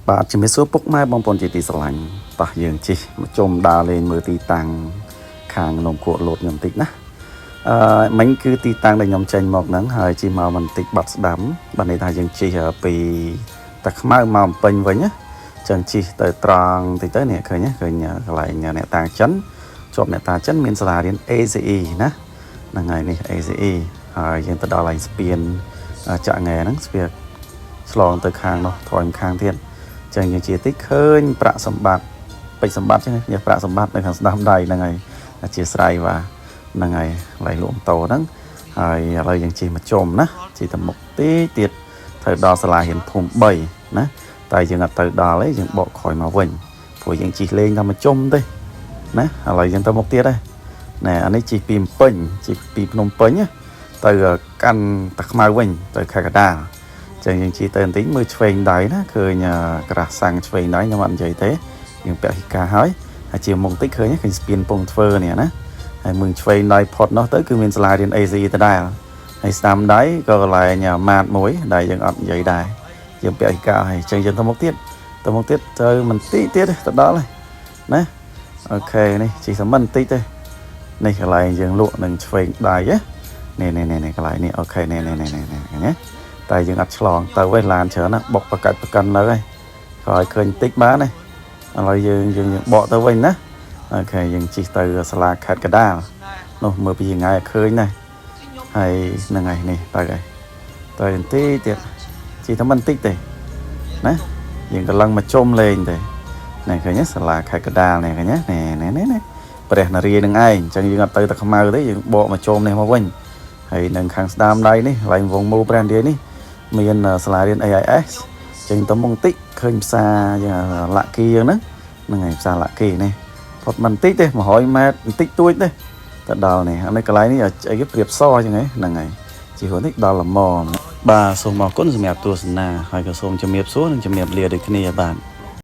បាទជំរាបសួរពុកម៉ែបងប្អូនជាទីស្រឡាញ់តោះយើងជិះមកជុំដើរលេងមើលទីតាំងខាងនំគួរលោតខ្ញុំតិចណាមិញគឺទីតាំងដែលខ្ញុំចេញមកហ្នឹងហើយជិះមកបន្តិចបាត់ស្ដាំបានន័យថាយើងជិះពីតាខ្មៅមកពេញវិញណាចឹងជិះទៅត្រង់តិចទៅនេះឃើញកន្លែងអ្នកតាចិនជាប់អ្នកតាចិនមានសាលារៀន ACE ណាហ្នឹងហើយនេះ ACE ហើយយើងទៅដល់ឯងស្ពានចាក់ងែហ្នឹងស្ពានឆ្លងទៅខាងនោះថយខាងទៀតចឹងយើងជាតិចឃើញប្រាក់សម្បត្តិពេជ្រសម្បត្តិចឹងនេះប្រាក់សម្បត្តិនៅខាងស្ដាំដៃហ្នឹងហើយអធិស្ឋានបាទហ្នឹងហើយកន្លែងលក់ម៉ូតូហ្នឹងហើយឥឡូវយើងជិះមកជុំណាជិះទៅមុខទៀតត្រូវដល់សាលារៀនភូមិ3ណាតែយើងអត់ទៅដល់ទេយើងបកក្រោយមកវិញព្រោះយើងជិះលេងតែមកជុំទេណាឥឡូវយើងទៅមុខទៀតហើយណែអានេះជិះពីពេញជិះពីភ្នំពេញទៅកាន់តាខ្មៅវិញទៅខេត្តកណ្ដាលចឹងយើងជិះទៅបន្តិចមើលឆ្វេងដៃណាឃើញក្រាស់សាំងឆ្វេងដៃខ្ញុំអត់និយាយទេយើងពាក់ហិកាហើយជាមុខតិចឃើញស្ពានពងធ្វើនេះណាហើយមើលឆ្វេងដៃផុតនោះទៅគឺមានសាលារៀន ACE ទៅដែរហើយស្ដាំដៃក៏កន្លែងម៉ាតមួយដែលយើងអត់និយាយដែរយើងពាក់ហិកាហើយចឹងយើងទៅមុខទៀតទៅបន្តិចទៀតទៅដល់ហើយណាអូខេនេះជិះតែបន្តិចទេនេះកន្លែងយើងលក់នឹងឆ្វេងដៃនេះកន្លែងនេះអូខេនេះណាតែយើងអត់ឆ្លងទៅវិញឡានច្រើនណាបុកប្រកាច់ប្រកិននៅហើយក៏ឲ្យឃើញតិចបានហើយឥឡូវយើងបកទៅវិញណាអូខេយើងជិះទៅសាលាខេត្តកណ្ដាលនោះមើលពីថ្ងៃឃើញណាហើយហ្នឹងហើយនេះទៅហើយទៅបន្តិចទៀតជិះតែបន្តិចទេណាយើងកំឡុងមកជុំលេងទេនេះឃើញសាលាខេត្តកណ្ដាលនេះឃើញនេះព្រះនរានឹងឯងអញ្ចឹងយើងអត់ទៅតែខ្មៅទេយើងបកមកជុំនេះមកវិញហើយនឹងខាងស្ដាំដៃនេះកន្លែងវងមូព្រះនរានេះមានសាលារៀន AIS ចេញទៅមុខតិចឃើញផ្សារលាក់គីហ្នឹងហើយផ្សារលាក់គីនេះផុតបន្តិចទេ100ម៉ែត្របន្តិចទួចទេទៅដល់នេះអានេះកន្លែងនេះអីគេប្រៀបសអញ្ចឹងហ្នឹងហើយជីហួរនេះដល់ល្មមបាទសូមអរគុណសម្រាប់ទស្សនាហើយក៏សូមជំរាបសួរនិងជំរាបលាដូចគ្នាបាទ